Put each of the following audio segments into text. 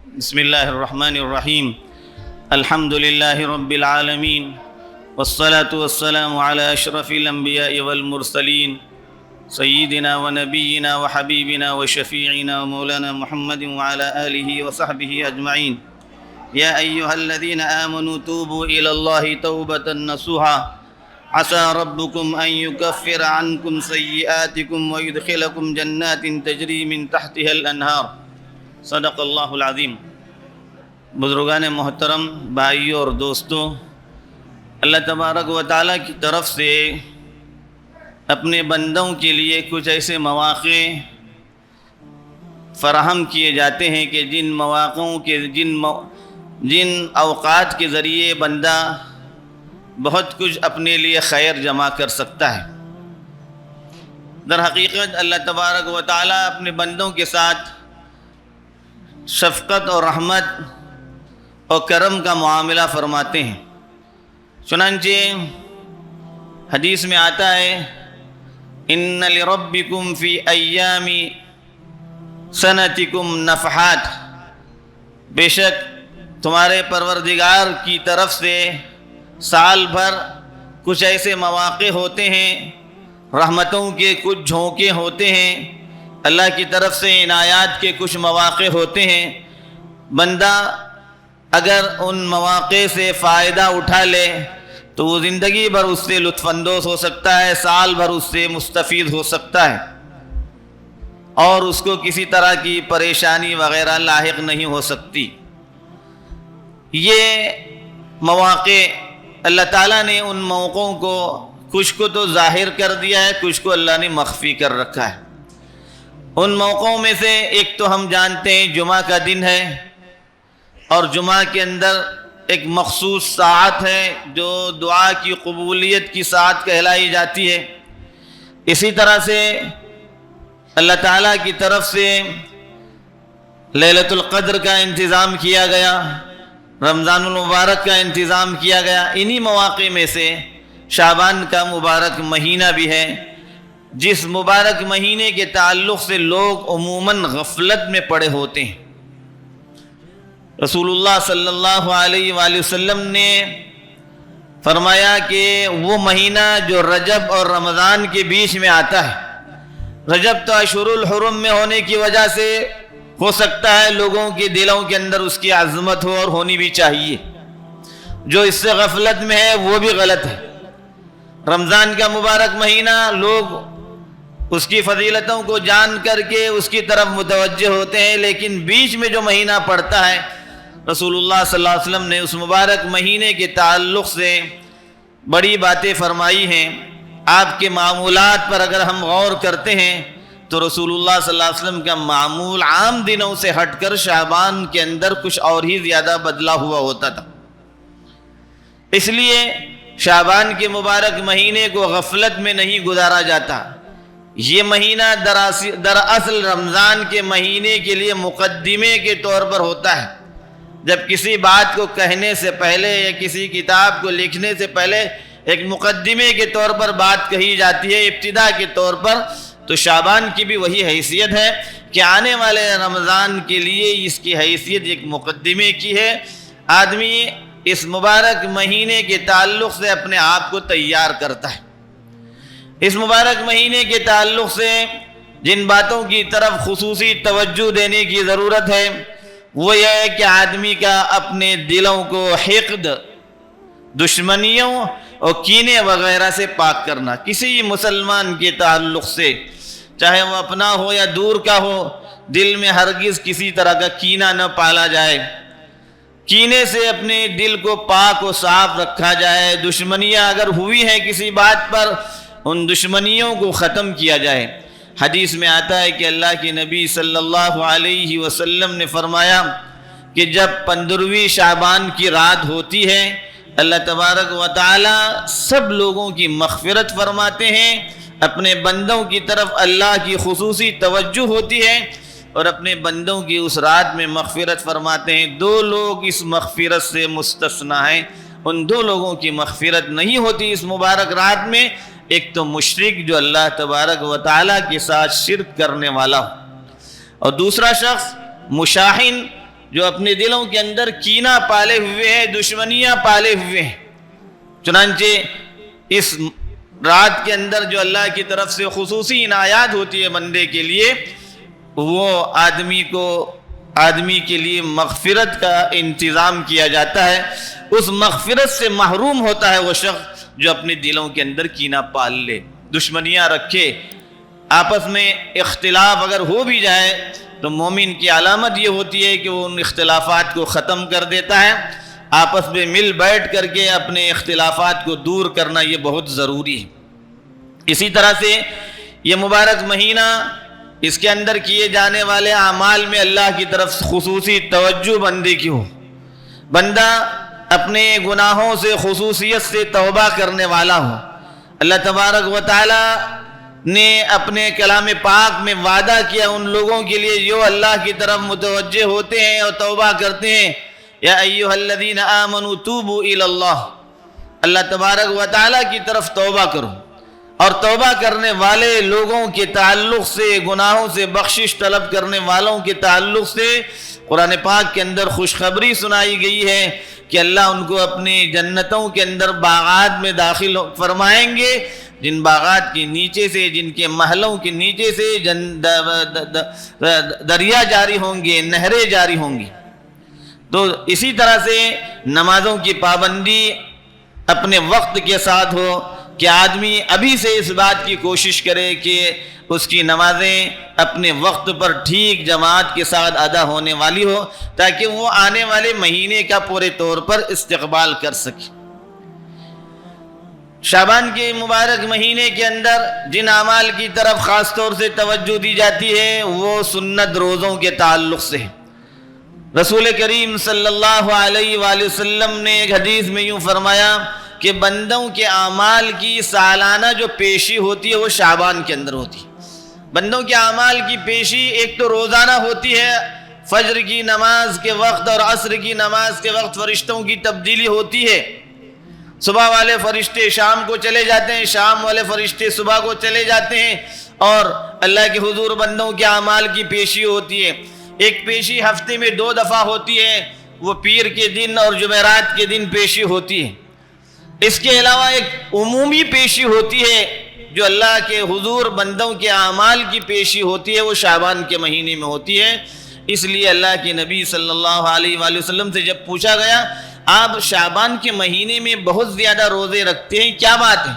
بسم الله الرحمن الرحيم. الحمد لله رب العالمين، والصلاة والسلام على أشرف الأنبياء والمرسلين سيدنا ونبينا وحبيبنا وشفيعنا ومولانا محمد وعلى آله وصحبه أجمعين. يا أيها الذين آمنوا توبوا إلى الله توبة نصوحا عسى ربكم أن يكفر عنكم سيئاتكم ويدخلكم جنات تجري من تحتها الأنهار. صدق اللہ العظیم. بزرگان محترم، بھائیوں اور دوستوں، اللہ تبارک و تعالیٰ کی طرف سے اپنے بندوں کے لیے کچھ ایسے مواقع فراہم کیے جاتے ہیں کہ جن مواقعوں کے جن اوقات کے ذریعے بندہ بہت کچھ اپنے لیے خیر جمع کر سکتا ہے. در حقیقت اللہ تبارک و تعالیٰ اپنے بندوں کے ساتھ شفقت اور رحمت اور کرم کا معاملہ فرماتے ہیں. چنانچہ حدیث میں آتا ہے، ان لربکم فی ایام سنتکم نفحات، بے شک تمہارے پروردگار کی طرف سے سال بھر کچھ ایسے مواقع ہوتے ہیں، رحمتوں کے کچھ جھونکے ہوتے ہیں، اللہ کی طرف سے عنایات کے کچھ مواقع ہوتے ہیں. بندہ اگر ان مواقع سے فائدہ اٹھا لے تو وہ زندگی بھر اس سے لطف اندوز ہو سکتا ہے، سال بھر اس سے مستفید ہو سکتا ہے، اور اس کو کسی طرح کی پریشانی وغیرہ لاحق نہیں ہو سکتی. یہ مواقع اللہ تعالیٰ نے ان موقعوں کو کچھ کو تو ظاہر کر دیا ہے، کچھ کو اللہ نے مخفی کر رکھا ہے. ان موقعوں میں سے ایک تو ہم جانتے ہیں جمعہ کا دن ہے، اور جمعہ کے اندر ایک مخصوص ساعت ہے جو دعا کی قبولیت کی ساعت کہلائی جاتی ہے. اسی طرح سے اللہ تعالیٰ کی طرف سے لیلۃ القدر کا انتظام کیا گیا، رمضان المبارک کا انتظام کیا گیا. انہی مواقع میں سے شعبان کا مبارک مہینہ بھی ہے، جس مبارک مہینے کے تعلق سے لوگ عموماً غفلت میں پڑے ہوتے ہیں. رسول اللہ صلی اللہ علیہ وآلہ وسلم نے فرمایا کہ وہ مہینہ جو رجب اور رمضان کے بیچ میں آتا ہے، رجب تو اشہر الحرم میں ہونے کی وجہ سے ہو سکتا ہے لوگوں کے دلوں کے اندر اس کی عظمت ہو، اور ہونی بھی چاہیے. جو اس سے غفلت میں ہے وہ بھی غلط ہے. رمضان کا مبارک مہینہ لوگ اس کی فضیلتوں کو جان کر کے اس کی طرف متوجہ ہوتے ہیں، لیکن بیچ میں جو مہینہ پڑتا ہے، رسول اللہ صلی اللہ علیہ وسلم نے اس مبارک مہینے کے تعلق سے بڑی باتیں فرمائی ہیں. آپ کے معمولات پر اگر ہم غور کرتے ہیں تو رسول اللہ صلی اللہ علیہ وسلم کا معمول عام دنوں سے ہٹ کر شعبان کے اندر کچھ اور ہی زیادہ بدلا ہوا ہوتا تھا. اس لیے شعبان کے مبارک مہینے کو غفلت میں نہیں گزارا جاتا. یہ مہینہ دراصل رمضان کے مہینے کے لیے مقدمے کے طور پر ہوتا ہے. جب کسی بات کو کہنے سے پہلے یا کسی کتاب کو لکھنے سے پہلے ایک مقدمے کے طور پر بات کہی جاتی ہے، ابتدا کے طور پر، تو شعبان کی بھی وہی حیثیت ہے کہ آنے والے رمضان کے لیے اس کی حیثیت ایک مقدمے کی ہے. آدمی اس مبارک مہینے کے تعلق سے اپنے آپ کو تیار کرتا ہے. اس مبارک مہینے کے تعلق سے جن باتوں کی طرف خصوصی توجہ دینے کی ضرورت ہے وہ یہ ہے کہ آدمی کا اپنے دلوں کو حقد، دشمنیوں اور کینے وغیرہ سے پاک کرنا. کسی مسلمان کے تعلق سے، چاہے وہ اپنا ہو یا دور کا ہو، دل میں ہرگز کسی طرح کا کینہ نہ پالا جائے. کینے سے اپنے دل کو پاک و صاف رکھا جائے. دشمنیاں اگر ہوئی ہیں کسی بات پر، ان دشمنیوں کو ختم کیا جائے. حدیث میں آتا ہے کہ اللہ کے نبی صلی اللہ علیہ وسلم نے فرمایا کہ جب 15ویں شعبان کی رات ہوتی ہے، اللہ تبارک و تعالی سب لوگوں کی مغفرت فرماتے ہیں. اپنے بندوں کی طرف اللہ کی خصوصی توجہ ہوتی ہے اور اپنے بندوں کی اس رات میں مغفرت فرماتے ہیں. 2 لوگ اس مغفرت سے مستثنی ہیں. ان 2 لوگوں کی مغفرت نہیں ہوتی اس مبارک رات میں. ایک تو مشرک جو اللہ تبارک و تعالیٰ کے ساتھ شرک کرنے والا ہو، اور دوسرا شخص مشاہن جو اپنے دلوں کے اندر کینہ پالے ہوئے ہیں، دشمنیاں پالے ہوئے ہیں۔ چنانچہ اس رات کے اندر جو اللہ کی طرف سے خصوصی عنایات ہوتی ہے بندے کے لیے، وہ آدمی کے لیے مغفرت کا انتظام کیا جاتا ہے۔ اس مغفرت سے محروم ہوتا ہے وہ شخص جو اپنے دلوں کے اندر کینہ پال لے، دشمنیاں رکھے۔ آپس میں اختلاف اگر ہو بھی جائے تو مومن کی علامت یہ ہوتی ہے کہ وہ ان اختلافات کو ختم کر دیتا ہے۔ آپس میں مل بیٹھ کر کے اپنے اختلافات کو دور کرنا یہ بہت ضروری ہے۔ اسی طرح سے یہ مبارک مہینہ، اس کے اندر کیے جانے والے اعمال میں اللہ کی طرف سے خصوصی توجہ بندے کی ہو، بندہ اپنے گناہوں سے خصوصیت سے توبہ کرنے والا ہو۔ اللہ تبارک و تعالی نے اپنے کلام پاک میں وعدہ کیا ان لوگوں کے لیے جو اللہ کی طرف متوجہ ہوتے ہیں اور توبہ کرتے ہیں، یا ایھا الذین آمنوا توبوا الی اللہ، اللہ تبارک و تعالی کی طرف توبہ کرو۔ اور توبہ کرنے والے لوگوں کے تعلق سے، گناہوں سے بخشش طلب کرنے والوں کے تعلق سے قرآن پاک کے اندر خوشخبری سنائی گئی ہے کہ اللہ ان کو اپنی جنتوں کے اندر باغات میں داخل فرمائیں گے، جن باغات کے نیچے سے، جن کے محلوں کے نیچے سے دریا جاری ہوں گے، نہریں جاری ہوں گی۔ تو اسی طرح سے نمازوں کی پابندی اپنے وقت کے ساتھ ہو، کہ آدمی ابھی سے اس بات کی کوشش کرے کہ اس کی نمازیں اپنے وقت پر ٹھیک جماعت کے ساتھ ادا ہونے والی ہو، تاکہ وہ آنے والے مہینے کا پورے طور پر استقبال کر سکے۔ شعبان کے مبارک مہینے کے اندر جن اعمال کی طرف خاص طور سے توجہ دی جاتی ہے وہ سنت روزوں کے تعلق سے ہے۔ رسول کریم صلی اللہ علیہ وآلہ وسلم نے ایک حدیث میں یوں فرمایا کہ بندوں کے اعمال کی سالانہ جو پیشی ہوتی ہے وہ شعبان کے اندر ہوتی ہے۔ بندوں کے اعمال کی پیشی ایک تو روزانہ ہوتی ہے، فجر کی نماز کے وقت اور عصر کی نماز کے وقت فرشتوں کی تبدیلی ہوتی ہے۔ صبح والے فرشتے شام کو چلے جاتے ہیں، شام والے فرشتے صبح کو چلے جاتے ہیں، اور اللہ کے حضور بندوں کے اعمال کی پیشی ہوتی ہے۔ ایک پیشی ہفتے میں 2 دفعہ ہوتی ہے، وہ پیر کے دن اور جمعرات کے دن پیشی ہوتی ہے۔ اس کے علاوہ ایک عمومی پیشی ہوتی ہے جو اللہ کے حضور بندوں کے اعمال کی پیشی ہوتی ہے، وہ شعبان کے مہینے میں ہوتی ہے۔ اس لیے اللہ کے نبی صلی اللہ علیہ وآلہ وسلم سے جب پوچھا گیا آپ شعبان کے مہینے میں بہت زیادہ روزے رکھتے ہیں، کیا بات ہے؟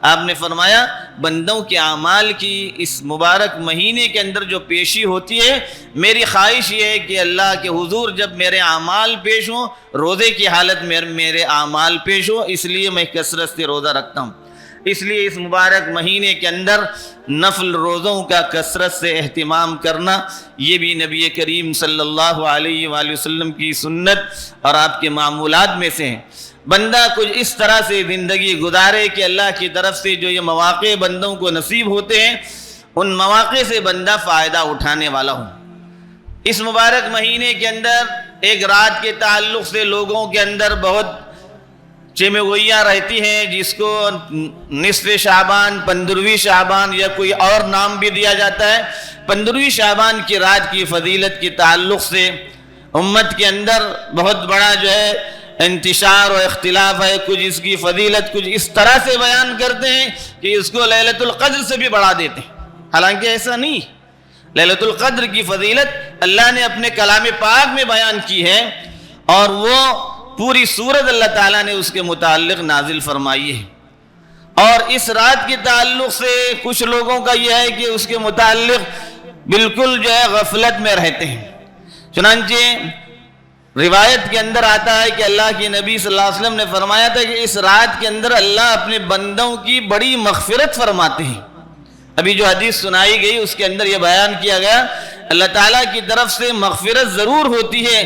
آپ نے فرمایا بندوں کے اعمال کی اس مبارک مہینے کے اندر جو پیشی ہوتی ہے، میری خواہش یہ ہے کہ اللہ کے حضور جب میرے اعمال پیش ہوں، روزے کی حالت میں میرے اعمال پیش ہوں، اس لیے میں کثرت سے روزہ رکھتا ہوں۔ اس لیے اس مبارک مہینے کے اندر نفل روزوں کا کثرت سے اہتمام کرنا، یہ بھی نبی کریم صلی اللہ علیہ وآلہ وسلم کی سنت اور آپ کے معمولات میں سے ہیں۔ بندہ کچھ اس طرح سے زندگی گزارے کہ اللہ کی طرف سے جو یہ مواقع بندوں کو نصیب ہوتے ہیں، ان مواقع سے بندہ فائدہ اٹھانے والا ہو۔ اس مبارک مہینے کے اندر ایک رات کے تعلق سے لوگوں کے اندر بہت چمگوئیاں رہتی ہیں، جس کو نصف شعبان، 15ویں شعبان یا کوئی اور نام بھی دیا جاتا ہے۔ 15ویں شعبان کی رات کی فضیلت کے تعلق سے امت کے اندر بہت بڑا جو ہے انتشار و اختلاف ہے۔ کچھ اس کی فضیلت کچھ اس طرح سے بیان کرتے ہیں کہ اس کو لیلۃ القدر سے بھی بڑھا دیتے ہیں، حالانکہ ایسا نہیں۔ لیلۃ القدر کی فضیلت اللہ نے اپنے کلام پاک میں بیان کی ہے، اور وہ پوری سورت اللہ تعالیٰ نے اس کے متعلق نازل فرمائی ہے۔ اور اس رات کے تعلق سے کچھ لوگوں کا یہ ہے کہ اس کے متعلق بالکل جو ہے غفلت میں رہتے ہیں۔ چنانچہ روایت کے اندر آتا ہے کہ اللہ کے نبی صلی اللہ علیہ وسلم نے فرمایا تھا کہ اس رات کے اندر اللہ اپنے بندوں کی بڑی مغفرت فرماتے ہیں۔ ابھی جو حدیث سنائی گئی اس کے اندر یہ بیان کیا گیا اللہ تعالیٰ کی طرف سے مغفرت ضرور ہوتی ہے،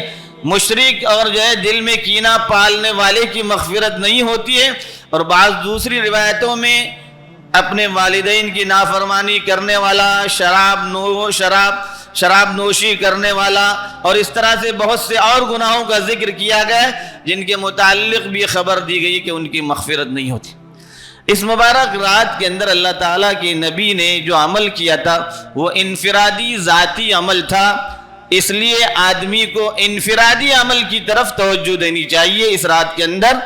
مشرک اور جو ہے دل میں کینہ پالنے والے کی مغفرت نہیں ہوتی ہے۔ اور بعض دوسری روایتوں میں اپنے والدین کی نافرمانی کرنے والا، شراب نوشی کرنے والا، اور اس طرح سے بہت سے اور گناہوں کا ذکر کیا گیا جن کے متعلق بھی خبر دی گئی کہ ان کی مغفرت نہیں ہوتی۔ اس مبارک رات کے اندر اللہ تعالیٰ کے نبی نے جو عمل کیا تھا وہ انفرادی ذاتی عمل تھا۔ اس لیے آدمی کو انفرادی عمل کی طرف توجہ دینی چاہیے اس رات کے اندر،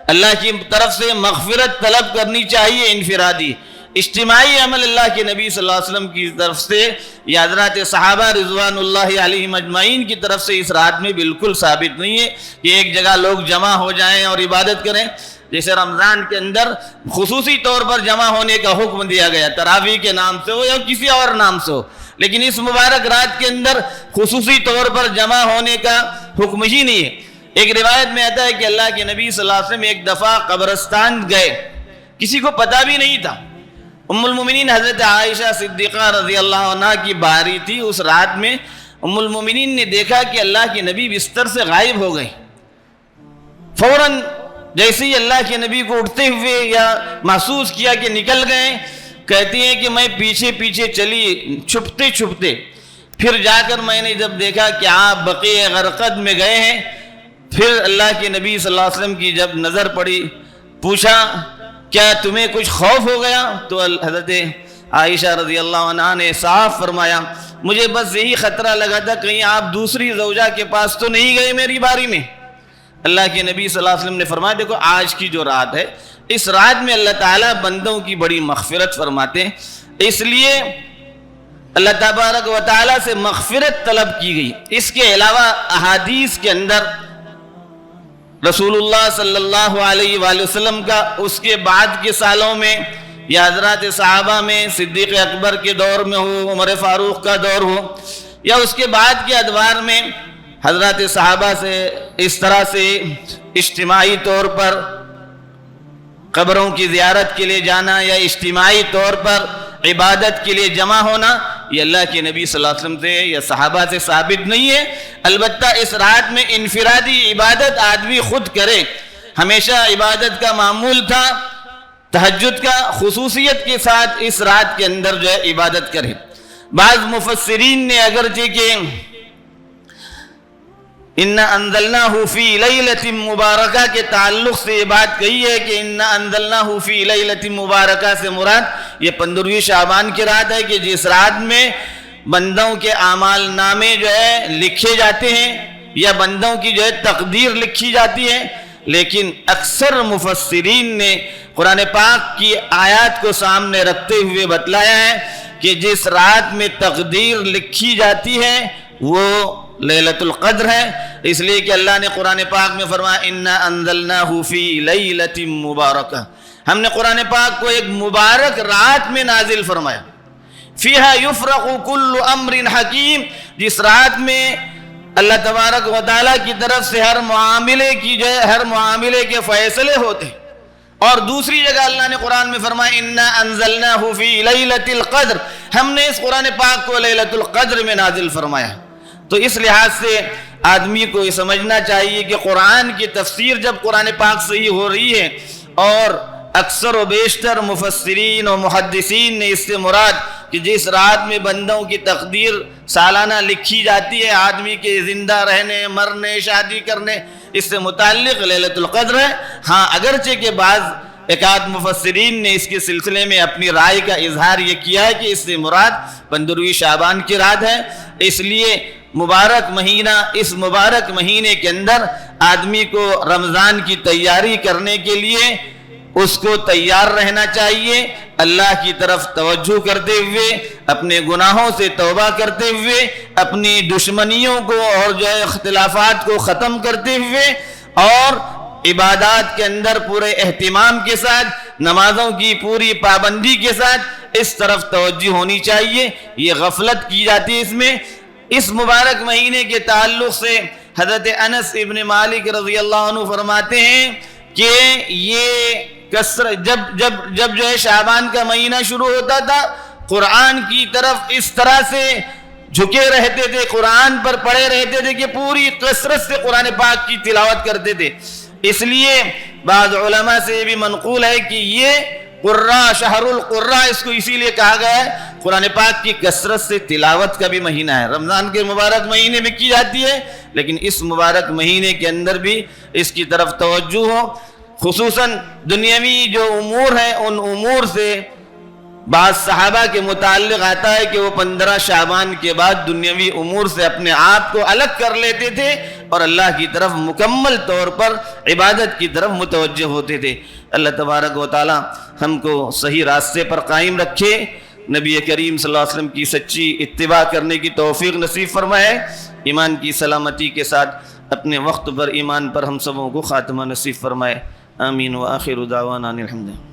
اللہ کی طرف سے مغفرت طلب کرنی چاہیے انفرادی۔ اجتماعی عمل اللہ کے نبی صلی اللہ علیہ وسلم کی طرف سے یا حضرات صحابہ رضوان اللہ علیہم اجمعین کی طرف سے اس رات میں بالکل ثابت نہیں ہے کہ ایک جگہ لوگ جمع ہو جائیں اور عبادت کریں۔ جیسے رمضان کے اندر خصوصی طور پر جمع ہونے کا حکم دیا گیا، تراویح کے نام سے ہو یا کسی اور نام سے ہو، لیکن اس مبارک رات کے اندر خصوصی طور پر جمع ہونے کا حکم ہی نہیں ہے۔ ایک روایت میں آتا ہے کہ اللہ کے نبی صلی اللہ علیہ وسلم ایک دفعہ قبرستان گئے، کسی کو پتہ بھی نہیں تھا۔ ام المومنین حضرت عائشہ صدیقہ رضی اللہ عنہ کی باری تھی۔ اس رات میں ام المومنین نے دیکھا کہ اللہ کے نبی بستر سے غائب ہو گئے۔ فوراً جیسے ہی اللہ کے نبی کو اٹھتے ہوئے یا محسوس کیا کہ نکل گئے، کہتی ہیں کہ میں پیچھے پیچھے چلی چھپتے چھپتے، پھر جا کر میں نے جب دیکھا کہ آپ بقیع غرقد میں گئے ہیں، پھر اللہ کے نبی صلی اللہ علیہ وسلم کی جب نظر پڑی، پوچھا کیا تمہیں کچھ خوف ہو گیا؟ تو حضرت عائشہ رضی اللہ عنہ نے صاف فرمایا مجھے بس یہی خطرہ لگا تھا کہیں آپ دوسری زوجہ کے پاس تو نہیں گئے میری باری میں۔ اللہ کے نبی صلی اللہ علیہ وسلم نے فرمایا دیکھو آج کی جو رات ہے، اس رات میں اللہ تعالیٰ بندوں کی بڑی مغفرت فرماتے ہیں، اس لیے اللہ تبارک و تعالیٰ سے مغفرت طلب کی گئی۔ اس کے علاوہ احادیث کے اندر رسول اللہ صلی اللہ علیہ وآلہ وسلم کا اس کے بعد کے سالوں میں یا حضرات صحابہ میں صدیق اکبر کے دور میں ہو، عمر فاروق کا دور ہو، یا اس کے بعد کے ادوار میں حضرات صحابہ سے اس طرح سے اجتماعی طور پر قبروں کی زیارت کے لیے جانا یا اجتماعی طور پر عبادت کے لیے جمع ہونا، یہ اللہ کے نبی صلی اللہ علیہ وسلم سے یا صحابہ سے ثابت نہیں ہے۔ البتہ اس رات میں انفرادی عبادت آدمی خود کرے، ہمیشہ عبادت کا معمول تھا تہجد کا، خصوصیت کے ساتھ اس رات کے اندر جو ہے عبادت کرے۔ بعض مفسرین نے اگرچہ کہ اِنَّا أَنزَلْنَاهُ فِي لَيْلَةٍ مبارکہ کے تعلق سے یہ بات کہی ہے کہ اِنَّا أَنزَلْنَاهُ فِي لَيْلَةٍ مبارکہ سے مراد یہ 15ویں شعبان کی رات ہے کہ جس رات میں بندوں کے اعمال نامے جو ہے لکھے جاتے ہیں یا بندوں کی جو ہے تقدیر لکھی جاتی ہے۔ لیکن اکثر مفسرین نے قرآن پاک کی آیات کو سامنے رکھتے ہوئے بتلایا ہے کہ جس رات میں تقدیر لکھی جاتی ہے وہ لیلۃ القدر ہے، اس لیے کہ اللہ نے قرآن پاک میں فرمایا اِنَّا أَنزَلْنَاهُ فِي لَيْلَةٍ مبارکہ، ہم نے قرآن پاک کو ایک مبارک رات میں نازل فرمایا۔ فِيهَا يُفْرَقُ كُلُّ أَمْرٍ حَكِيمٍ، جس رات میں اللہ تبارک و تعالیٰ کی طرف سے ہر معاملے کے فیصلے ہوتے ہیں۔ اور دوسری جگہ اللہ نے قرآن میں فرمایا اِنَّا أَنزَلْنَاهُ فِي لَيْلَةِ الْقَدْرِ، ہم نے اس قرآن پاک کو لیلۃ القدر میں نازل فرمایا۔ تو اس لحاظ سے آدمی کو یہ سمجھنا چاہیے کہ قرآن کی تفسیر جب قرآن پاک سے ہی ہو رہی ہے، اور اکثر و بیشتر مفسرین و محدثین نے اس سے مراد کہ جس رات میں بندوں کی تقدیر سالانہ لکھی جاتی ہے، آدمی کے زندہ رہنے، مرنے، شادی کرنے، اس سے متعلق لیلۃ القدر ہے۔ ہاں اگرچہ کہ بعض ایک آدھ مفسرین نے اس کے سلسلے میں اپنی رائے کا اظہار یہ کیا ہے کہ اس سے مراد 15ویں شعبان کی رات ہے، اس لیے مبارک مہینہ، اس مبارک مہینے کے اندر آدمی کو رمضان کی تیاری کرنے کے لیے اس کو تیار رہنا چاہیے، اللہ کی طرف توجہ کرتے ہوئے، اپنے گناہوں سے توبہ کرتے ہوئے، اپنی دشمنیوں کو اور جو ہے اختلافات کو ختم کرتے ہوئے، اور عبادات کے اندر پورے اہتمام کے ساتھ، نمازوں کی پوری پابندی کے ساتھ اس طرف توجہ ہونی چاہیے۔ یہ غفلت کی جاتی ہے اس میں۔ اس مبارک مہینے کے تعلق سے حضرت انس ابن مالک رضی اللہ عنہ فرماتے ہیں کہ یہ جب جو ہے شعبان کا مہینہ شروع ہوتا تھا، قرآن کی طرف اس طرح سے جھکے رہتے تھے، قرآن پر پڑے رہتے تھے کہ پوری کثرت سے قرآن پاک کی تلاوت کرتے تھے۔ اس لیے بعض علماء سے بھی منقول ہے کہ یہ قرہ، شہر القرہ اس کو اسی لیے کہا گیا ہے، قرآن پاک کی کثرت سے تلاوت کا بھی مہینہ ہے۔ رمضان کے مبارک مہینے میں کی جاتی ہے، لیکن اس مبارک مہینے کے اندر بھی اس کی طرف توجہ ہو، خصوصاً دنیاوی جو امور ہیں ان امور سے بعض صحابہ کے متعلق آتا ہے کہ وہ 15 شعبان کے بعد دنیاوی امور سے اپنے آپ کو الگ کر لیتے تھے اور اللہ کی طرف مکمل طور پر عبادت کی طرف متوجہ ہوتے تھے۔ اللہ تبارک و تعالی ہم کو صحیح راستے پر قائم رکھے، نبی کریم صلی اللہ علیہ وسلم کی سچی اتباع کرنے کی توفیق نصیب فرمائے، ایمان کی سلامتی کے ساتھ اپنے وقت پر ایمان پر ہم سبوں کو خاتمہ نصیب فرمائے۔ آمین وآخر دعوانا الحمد للہ۔